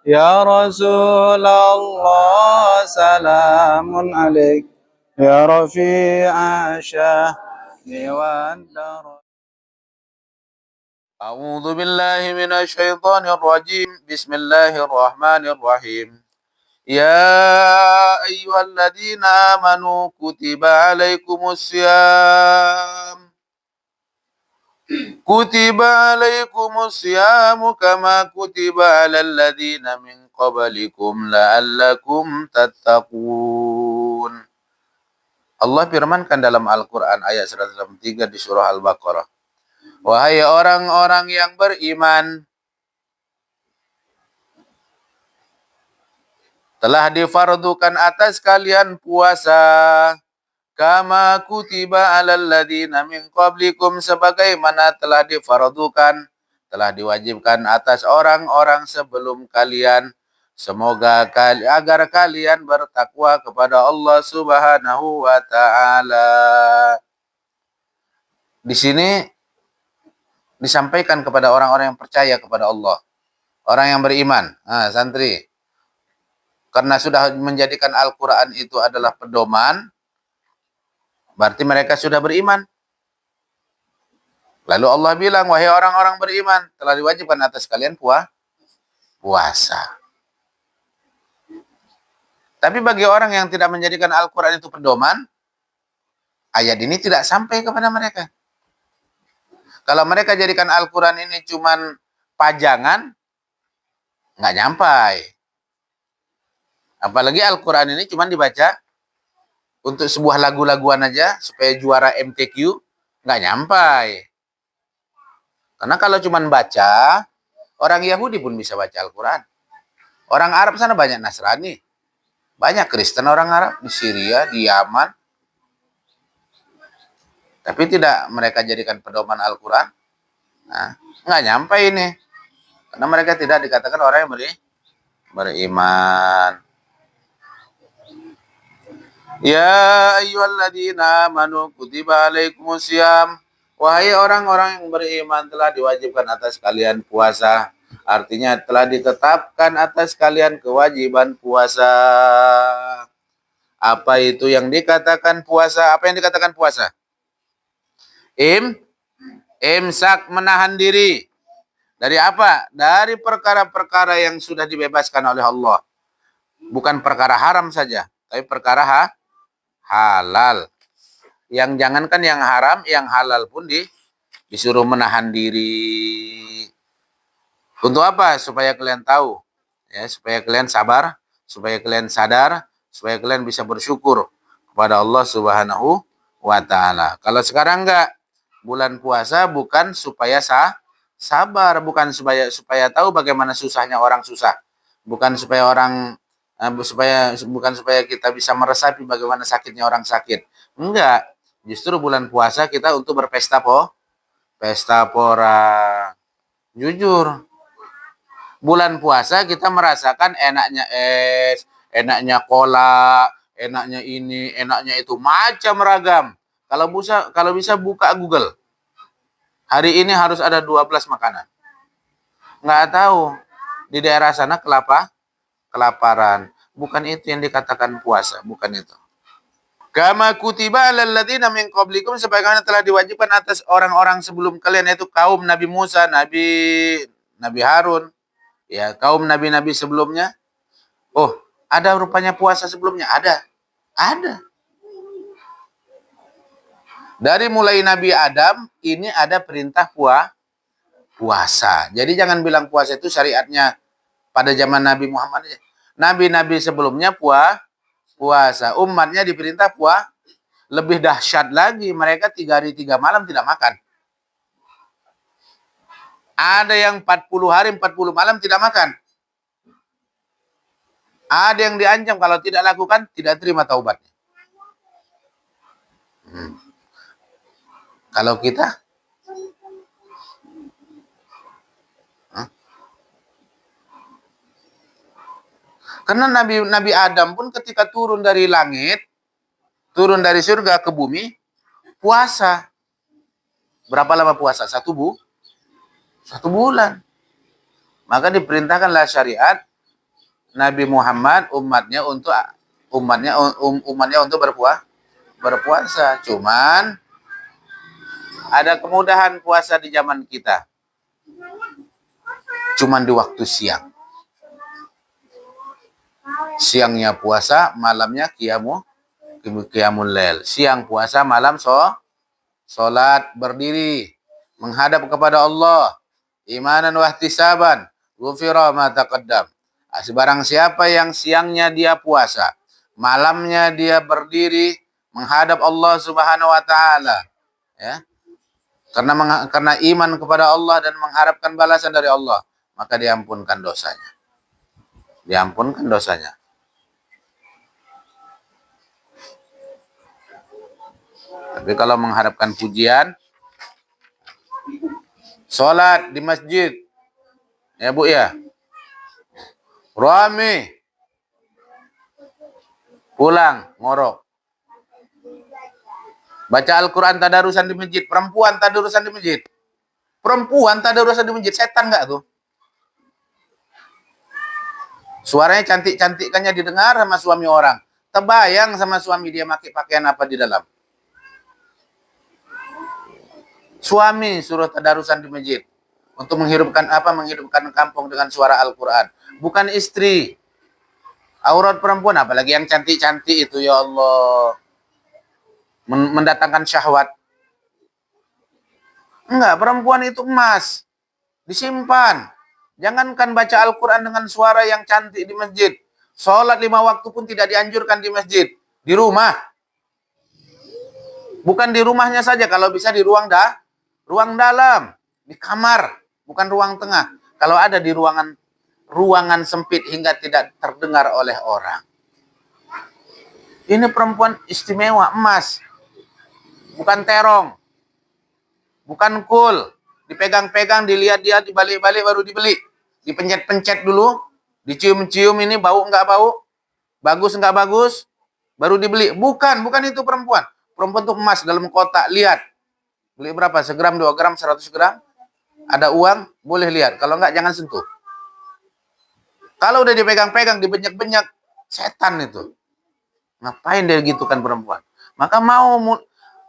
يا رسول الله سلام عليك يا رفيع الشأن والدرجة. أعوذ بالله من الشيطان الرجيم. بسم الله الرحمن الرحيم. يا أيها الذين آمنوا كتب عليكم الصيام كما كتب على الذين من قبلكم لعلكم تتقون. Allah firmankan dalam Al-Quran ayat 163 di surah Al-Baqarah. Wahai orang-orang yang beriman, telah difardukan atas kalian puasa kama kutiba alal ladzina min qablikum, sebagaimana telah difardukan, telah diwajibkan atas orang-orang sebelum kalian, agar kalian bertakwa kepada Allah Subhanahu wa taala. Di sini disampaikan kepada orang-orang yang percaya kepada Allah, orang yang beriman. Santri, karena sudah menjadikan Al-Quran itu adalah pedoman, berarti mereka sudah beriman. Lalu Allah bilang, wahai orang-orang beriman, telah diwajibkan atas kalian puasa. Tapi bagi orang yang tidak menjadikan Al-Quran itu pedoman, ayat ini tidak sampai kepada mereka. Kalau mereka jadikan Al-Quran ini cuman pajangan, nggak nyampai. Apalagi Al-Quran ini cuma dibaca untuk sebuah lagu-laguan aja, supaya juara MTQ, nggak nyampai. Karena kalau cuma baca, orang Yahudi pun bisa baca Al-Quran. Orang Arab sana banyak Nasrani, banyak Kristen orang Arab di Syria, di Yaman. Tapi tidak mereka jadikan pedoman Al-Quran. Nah, nggak nyampe ini. Karena mereka tidak dikatakan orang yang beriman. Ya ayyuhalladzina amanu kutiba alaikumusiyam. Wahai orang-orang yang beriman, telah diwajibkan atas kalian puasa. Artinya telah ditetapkan atas kalian kewajiban puasa. Apa itu yang dikatakan puasa? Apa yang dikatakan puasa? Imsak, menahan diri. Dari apa? Dari perkara-perkara yang sudah dibebaskan oleh Allah. Bukan perkara haram saja, tapi perkara halal. Yang jangankan yang haram, yang halal pun disuruh menahan diri. Untuk apa? Supaya kalian tahu, ya, supaya kalian sabar, supaya kalian sadar, supaya kalian bisa bersyukur kepada Allah Subhanahu wa taala. Kalau sekarang enggak, bulan puasa bukan supaya sabar, bukan supaya tahu bagaimana susahnya orang susah. Bukan supaya bukan supaya kita bisa meresapi bagaimana sakitnya orang sakit. Enggak. Justru bulan puasa kita untuk berpesta pesta pora. Jujur. Bulan puasa kita merasakan enaknya es, enaknya cola, enaknya ini, enaknya itu, macam ragam. Kalau bisa buka Google. Hari ini harus ada 12 makanan. Nggak tahu. Di daerah sana kelaparan. Bukan itu yang dikatakan puasa, bukan itu. Kama kutiba alal ladzina min qablikum, sebagaimana telah diwajibkan atas orang-orang sebelum kalian, yaitu kaum Nabi Musa, Nabi Harun, ya, kaum nabi-nabi sebelumnya. Oh, ada rupanya puasa sebelumnya? Ada. Dari mulai Nabi Adam ini ada perintah puasa. Jadi jangan bilang puasa itu syariatnya pada zaman Nabi Muhammad. Nabi-nabi sebelumnya puasa. Umatnya diperintah puasa. Lebih dahsyat lagi, mereka 3 hari 3 malam tidak makan. Ada yang 40 hari 40 malam tidak makan. Ada yang diancam kalau tidak lakukan tidak terima taubatnya. Kalau kita, karena Nabi Adam pun ketika turun dari langit, turun dari surga ke bumi, puasa. Berapa lama puasa? 1 bulan. Maka diperintahkanlah syariat Nabi Muhammad umatnya untuk berpuasa. Cuman ada kemudahan puasa di zaman kita. Cuman di waktu siang. Siangnya puasa, malamnya qiyamul lail. Siang puasa, malam salat berdiri menghadap kepada Allah, imanan wa ihtisaban, ghufira ma taqaddam. Sebarang siapa yang siangnya dia puasa, malamnya dia berdiri menghadap Allah Subhanahu wa taala, ya. Karena iman kepada Allah dan mengharapkan balasan dari Allah, maka diampunkan dosanya. Diampunkan dosanya. Tapi kalau mengharapkan pujian, sholat di masjid, ya Bu ya, rame, pulang, ngorok. Baca Al-Quran tadarusan di masjid, perempuan tadarusan di masjid. Perempuan tadarusan di masjid, setan nggak tuh? Suaranya cantik-cantikannya didengar sama suami orang. Terbayang sama suami dia pakai pakaian apa di dalam. Suami suruh tadarusan di masjid untuk menghidupkan kampung dengan suara Al-Quran. Bukan istri. Aurat perempuan, apalagi yang cantik-cantik itu, ya Allah. Mendatangkan syahwat. Enggak, perempuan itu emas. Disimpan. Jangankan baca Al-Quran dengan suara yang cantik di masjid. Sholat 5 waktu pun tidak dianjurkan di masjid. Di rumah. Bukan di rumahnya saja, kalau bisa di ruang dalam, di kamar, bukan ruang tengah. Kalau ada di ruangan sempit hingga tidak terdengar oleh orang. Ini perempuan istimewa, emas. Bukan terong. Bukan kul. Dipegang-pegang, dilihat dia, dibalik-balik baru dibeli. Dipencet-pencet dulu, dicium-cium ini bau enggak bau, bagus enggak bagus, baru dibeli. Bukan itu perempuan. Perempuan itu emas dalam kotak, lihat. Beli berapa? Segram, 2 gram, 100 gram? Ada uang, boleh lihat. Kalau enggak, jangan sentuh. Kalau udah dipegang-pegang, dibenyak-benyak, setan itu. Ngapain dia gitu kan perempuan? Maka mau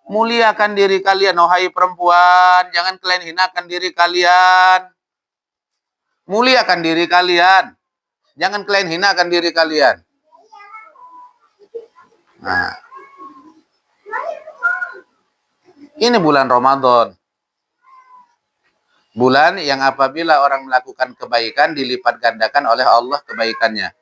muliakan diri kalian, wahai perempuan. Jangan kalian hinakan diri kalian. Muliakan diri kalian. Jangan kalian hinakan diri kalian. Nah. Ini bulan Ramadan. Bulan yang apabila orang melakukan kebaikan dilipat gandakan oleh Allah kebaikannya.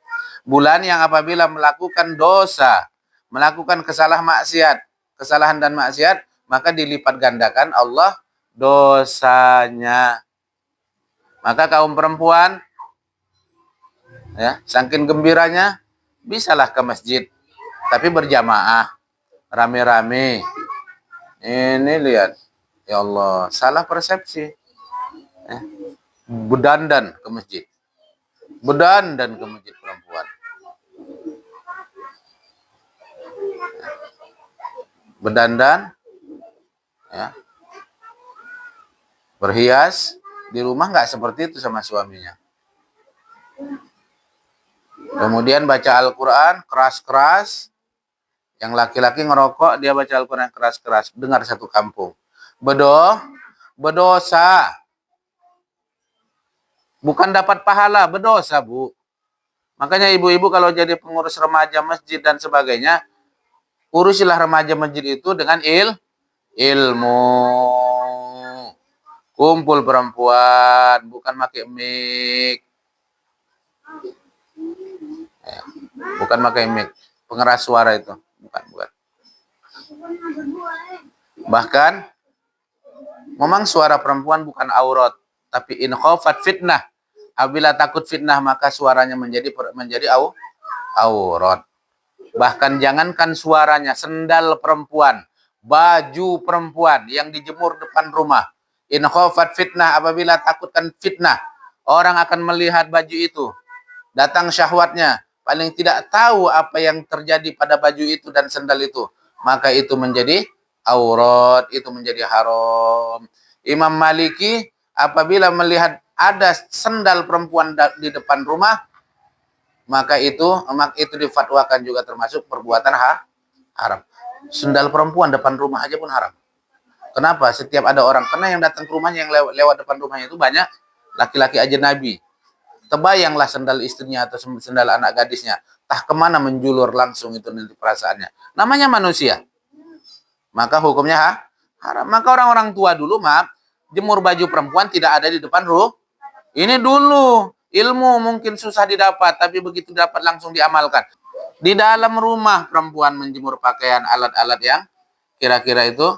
Bulan yang apabila melakukan dosa, melakukan kesalahan dan maksiat, maka dilipat gandakan Allah dosanya. Maka kaum perempuan, ya, saking gembiranya, bisalah ke masjid, tapi berjamaah, rame-rame. Ini lihat, ya Allah, salah persepsi. Bedandan ke masjid. Bedandan ke masjid perempuan. Bedandan, ya, berhias, di rumah nggak seperti itu sama suaminya. Kemudian baca Al-Quran keras-keras. Yang laki-laki ngerokok, dia baca Al-Quran keras-keras. Dengar satu kampung. Berdosa. Bukan dapat pahala, berdosa, Bu. Makanya ibu-ibu kalau jadi pengurus remaja masjid dan sebagainya, urusilah remaja masjid itu dengan ilmu. Kumpul perempuan, bukan pakai mic. Ya, bukan pakai mic. Pengeras suara itu. Bukan. Bahkan, memang suara perempuan bukan aurat. Tapi in khafat fitnah. Apabila takut fitnah, maka suaranya menjadi aurat. Bahkan jangankan suaranya, sendal perempuan, baju perempuan yang dijemur depan rumah. In khafat fitnah, apabila takutkan fitnah, orang akan melihat baju itu. Datang syahwatnya, paling tidak tahu apa yang terjadi pada baju itu dan sendal itu. Maka itu menjadi aurat, itu menjadi haram. Imam Maliki apabila melihat ada sendal perempuan di depan rumah, maka itu difatwakan juga termasuk perbuatan haram. Sendal perempuan depan rumah aja pun haram. Kenapa? Setiap ada orang, karena yang datang ke rumahnya, yang lewat depan rumahnya itu banyak laki-laki ajnabi. Terbayanglah sendal istrinya atau sendal anak gadisnya, tah kemana menjulur langsung itu nanti perasaannya. Namanya manusia. Maka hukumnya haram. Maka orang-orang tua dulu, maaf, jemur baju perempuan tidak ada di depan rumah. Ini dulu ilmu mungkin susah didapat, tapi begitu dapat langsung diamalkan. Di dalam rumah perempuan menjemur pakaian, alat-alat yang kira-kira itu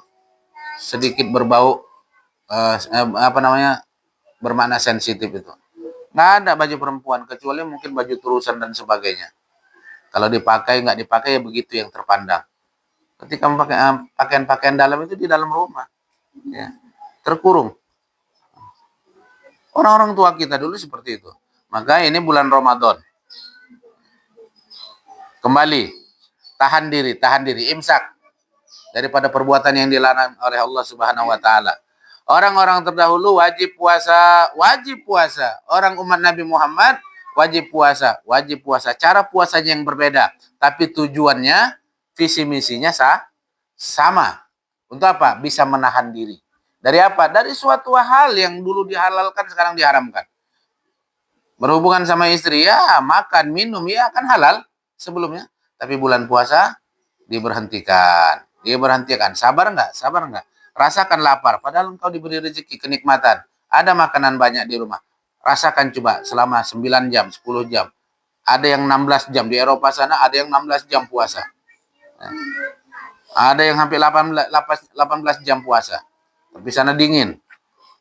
sedikit berbau bermakna sensitif itu. Nggak ada baju perempuan kecuali mungkin baju terusan dan sebagainya. Kalau dipakai nggak dipakai ya begitu yang terpandang. Ketika memakai pakaian-pakaian dalam itu di dalam rumah, ya, terkurung. Orang-orang tua kita dulu seperti itu. Maka ini bulan Ramadan. Kembali, tahan diri, imsak daripada perbuatan yang dilarang oleh Allah Subhanahu wa taala. Orang-orang terdahulu wajib puasa. Orang umat Nabi Muhammad wajib puasa. Cara puasanya yang berbeda, tapi tujuannya, visi misinya sama. Untuk apa? Bisa menahan diri. Dari apa? Dari suatu hal yang dulu dihalalkan sekarang diharamkan. Berhubungan sama istri, ya makan, minum, ya kan halal sebelumnya. Tapi bulan puasa diberhentikan. Sabar enggak? Rasakan lapar, padahal engkau diberi rezeki, kenikmatan. Ada makanan banyak di rumah. Rasakan coba selama 9 jam, 10 jam. Ada yang 16 jam. Di Eropa sana ada yang 16 jam puasa. Ada yang hampir 18 jam puasa. Tapi sana dingin.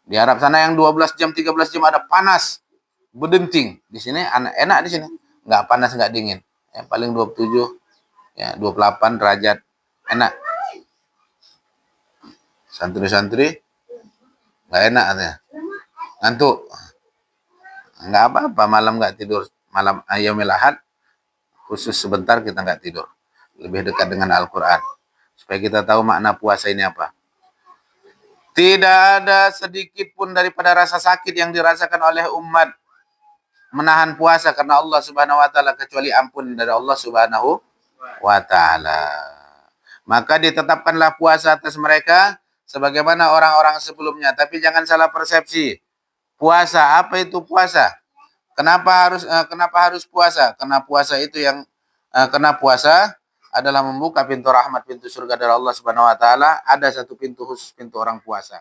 Di Arab sana yang 12 jam, 13 jam ada panas. Berdenting. Di sini enak di sini. Enggak panas, enggak dingin. Yang paling 27, ya 28 derajat. Enak. Santri-santri nggak enak katanya, ngantuk, nggak apa-apa, malam nggak tidur, malam Yaumil Ahad khusus sebentar kita nggak tidur, lebih dekat dengan Al-Quran supaya kita tahu makna puasa ini apa. Tidak ada sedikit pun daripada rasa sakit yang dirasakan oleh umat menahan puasa karena Allah Subhanahu wa taala, kecuali ampun dari Allah Subhanahu wa taala. Maka ditetapkanlah puasa atas mereka sebagaimana orang-orang sebelumnya. Tapi jangan salah persepsi. Puasa, apa itu puasa? Kenapa harus puasa? Karena puasa itu karena puasa adalah membuka pintu rahmat, pintu surga dari Allah Subhanahu wa taala. Ada satu pintu khusus, pintu orang puasa.